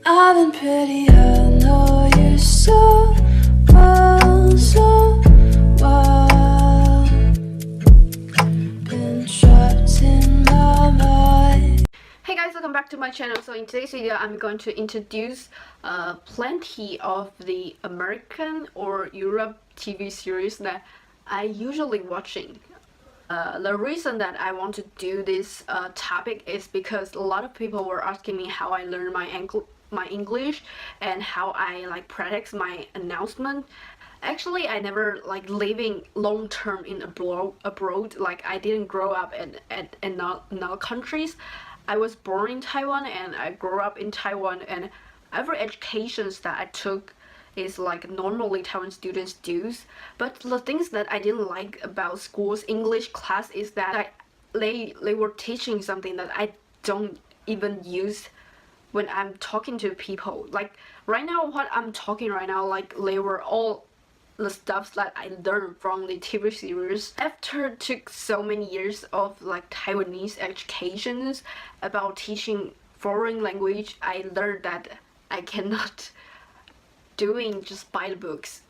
I've been pretty, I know you so well, so well. Been trapped in my mind. Hey guys, welcome back to my channel. So in today's video, I'm going to introduce plenty of the American or Europe TV series that I usually watching. The reason that I want to do this topic is because a lot of people were asking me how I learn my English and how I like practice my announcement. Actually, I never like living long term in abroad. Like I didn't grow up in other countries. I was born in Taiwan and I grew up in Taiwan, and every educations that I took is like normally Taiwan students do. But the things that I didn't like about school's English class is that they were teaching something that I don't even use when I'm talking to people. Like right now, what I'm talking right now, like they were all the stuff that I learned from the TV series. After took so many years of like Taiwanese educations about teaching foreign language, I learned that I cannot doing just by the books.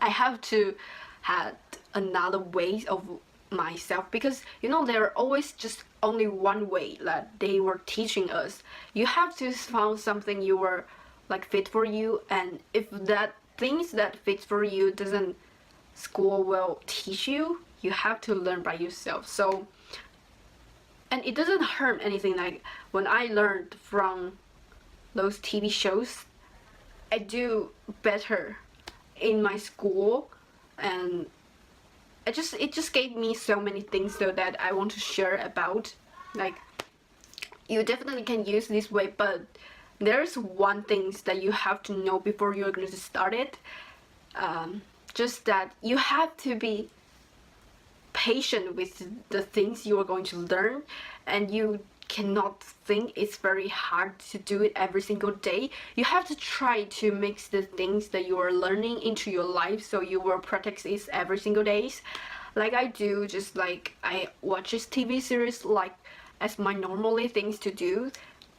I have to have another way of myself, because you know there are always just only one way that they were teaching us. You have to find something you were like fit for you, and if that things that fits for you doesn't school will teach you, you have to learn by yourself. So, and it doesn't harm anything. Like when I learned from those TV shows, I do better in my school, and it just gave me so many things so that I want to share about. Like you definitely can use this way, but there's one thing that you have to know before you're going to start it. Just that you have to be patient with the things you are going to learn, and you cannot think it's very hard to do it every single day. You have to try to mix the things that you are learning into your life, so you will practice it every single days. Like I do, just like I watch this TV series like as my normally things to do.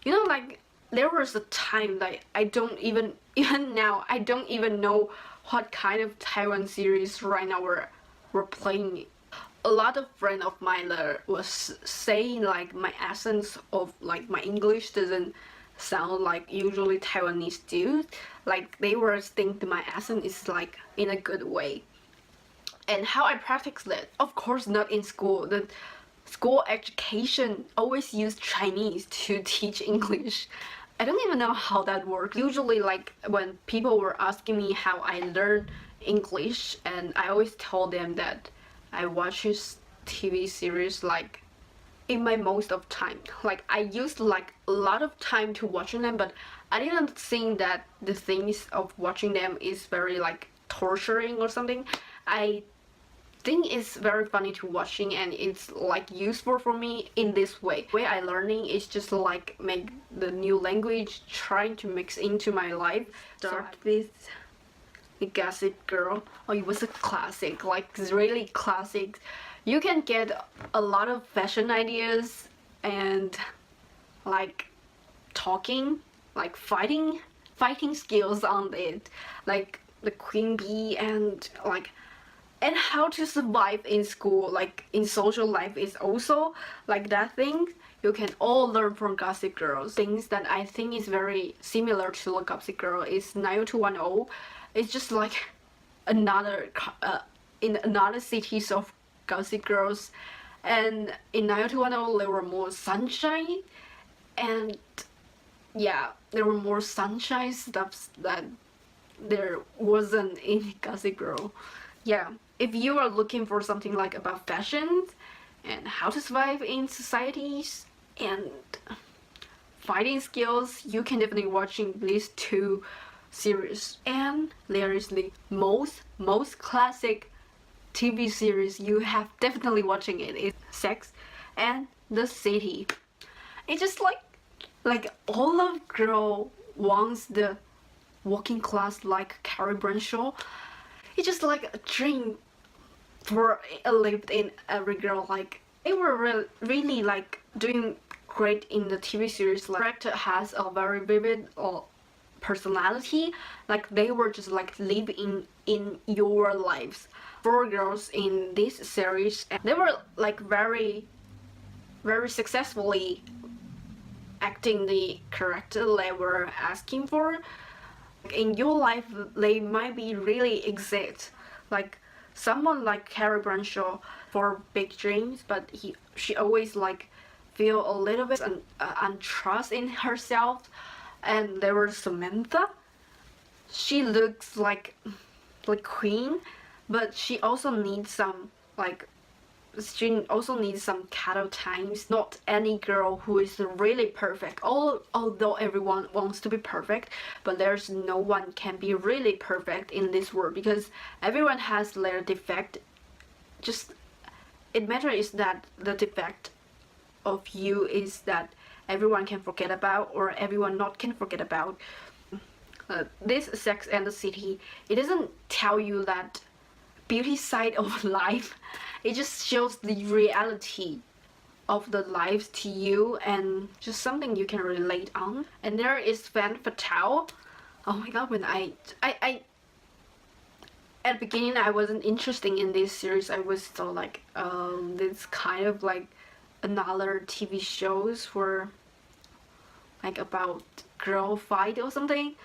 You know, like there was a time that I don't even now I don't even know what kind of Taiwan series right now we're playing. A lot of friends of mine was saying like my accents of like my English doesn't sound like usually Taiwanese do. Like they were thinking my accent is like in a good way. And how I practice that? Of course not in school. The school education always use Chinese to teach English. I don't even know how that works. Usually like when people were asking me how I learn English, and I always told them that I watch this TV series like in my most of time. Like I used like a lot of time to watching them, but I didn't think that the things of watching them is very like torturing or something. I think it's very funny to watching, and it's like useful for me in this way. The way I learning is just like make the new language, trying to mix into my life. Start with the Gossip Girl. Oh, it was a classic, like really classic. You can get a lot of fashion ideas and like talking, like fighting skills on it, like the queen bee, and like and how to survive in school, like in social life is also like that thing. You can all learn from Gossip Girls. Things that I think is very similar to the Gossip Girl is 90210. It's just like another in another cities of Gossip Girls, and in 90210 there were more sunshine, and yeah, there were more sunshine stuff that there wasn't in Gossip Girl. Yeah, if you are looking for something like about fashion and how to survive in societies and fighting skills, you can definitely watching these two series. And there is the most classic TV series you have definitely watching it is Sex and the City. It's just like all of girl wants the working class like Carrie Bradshaw. It's just like a dream for lived in every girl. Like they were really like doing great in the TV series. Like, the character has a very vivid personality. Like they were just like living in your lives. 4 girls in this series, and they were like very successfully acting the character they were asking for. In your life, they might be really exist. Like someone like Carrie Bradshaw for big dreams, but she always like feel a little bit untrust in herself. And there was Samantha. She looks like queen, but she also needs some cattle times. Not any girl who is really perfect. Although everyone wants to be perfect, but there's no one can be really perfect in this world because everyone has their defect. Just it matters is that the defect of you is that everyone can forget about or everyone not can forget about. This Sex and the City, it doesn't tell you that beauty side of life. It just shows the reality of the lives to you and just something you can relate on. And there is Femme Fatale. Oh my god, when I at the beginning I wasn't interested in this series. I was so like this kind of like another TV shows for like about girl fight or something.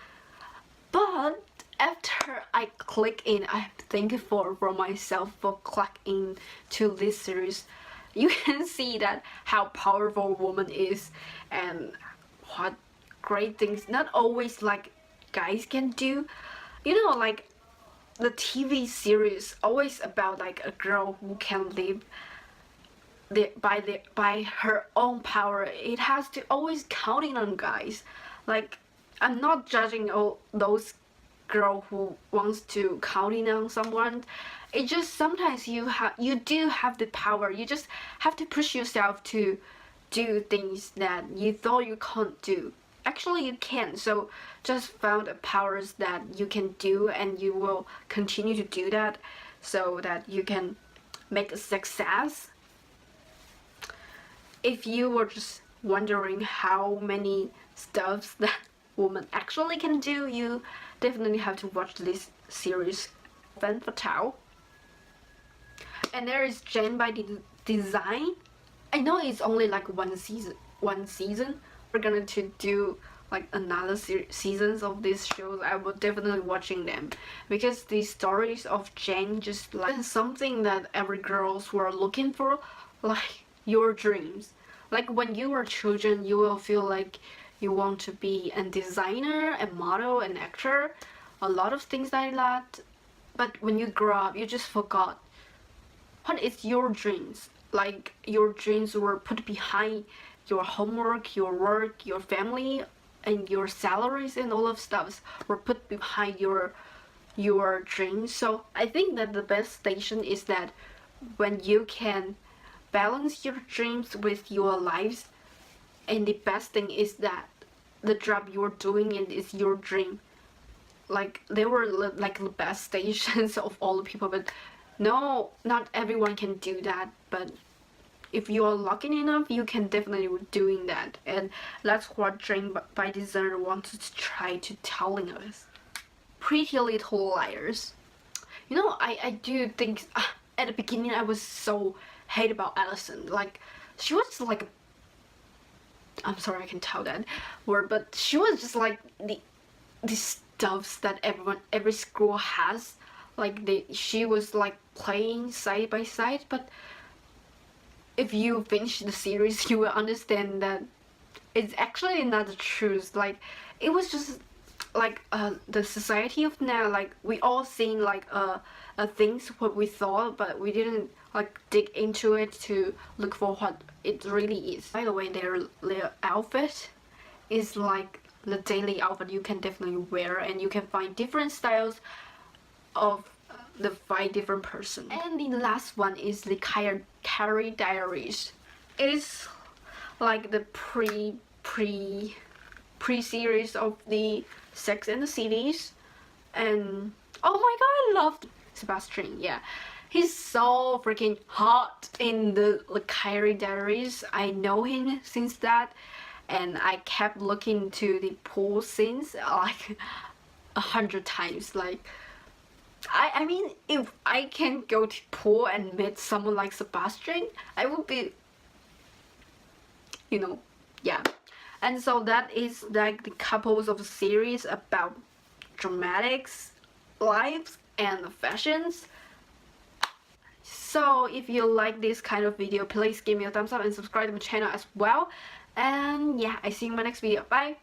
But after I click in, I think for myself for click in to this series, you can see that how powerful a woman is and what great things not always like guys can do. You know, like the TV series always about like a girl who can live by her own power. It has to always counting on guys. Like I'm not judging all those girl who wants to counting on someone. It just sometimes you do have the power. You just have to push yourself to do things that you thought you can't do. Actually you can. So just found the powers that you can do and you will continue to do that so that you can make a success. If you were just wondering how many stuffs that woman actually can do, you definitely have to watch this series, Femme Fatale. And there is Jane by Design. I know it's only like one season. We're gonna to do like another seasons of these shows. I will definitely watching them because the stories of Jane just like something that every girls were looking for, like your dreams. Like when you were children, you will feel like you want to be a designer, a model, an actor, a lot of things like that. But when you grow up, you just forgot what is your dreams. Like your dreams were put behind your homework, your work, your family, and your salaries and all of stuff were put behind your dreams. So I think that the best station is that when you can balance your dreams with your lives. And the best thing is that the job you're doing it is your dream. Like they were like the best stations of all the people, but no, not everyone can do that. But if you are lucky enough, you can definitely doing that. And that's what Jane by Design wanted to try to telling us. Pretty Little Liars. You know, I do think at the beginning I was so hate about Allison. Like she was like, I'm sorry I can tell that word, but she was just like the stuffs that every school has. Like she was like playing side by side, but if you finish the series, you will understand that it's actually not the truth. Like it was just like the society of now. Like we all seen like things what we thought, but we didn't like dig into it to look for what it really is. By the way, their outfit is like the daily outfit you can definitely wear, and you can find different styles of the 5 different person. And the last one is the Carrie Diaries. It is like the pre-series of the Sex and the Cities, and oh my god, I loved Sebastian. Yeah, He's so freaking hot in the Kyrie Diaries. I know him since that, and I kept looking to the pool scenes like 100 times. Like, I mean, if I can go to pool and meet someone like Sebastian, I would be, you know, yeah. And so that is like the couples of series about dramatics, lives, and fashions. So if you like this kind of video, please give me a thumbs up and subscribe to my channel as well. And yeah, I see you in my next video. Bye!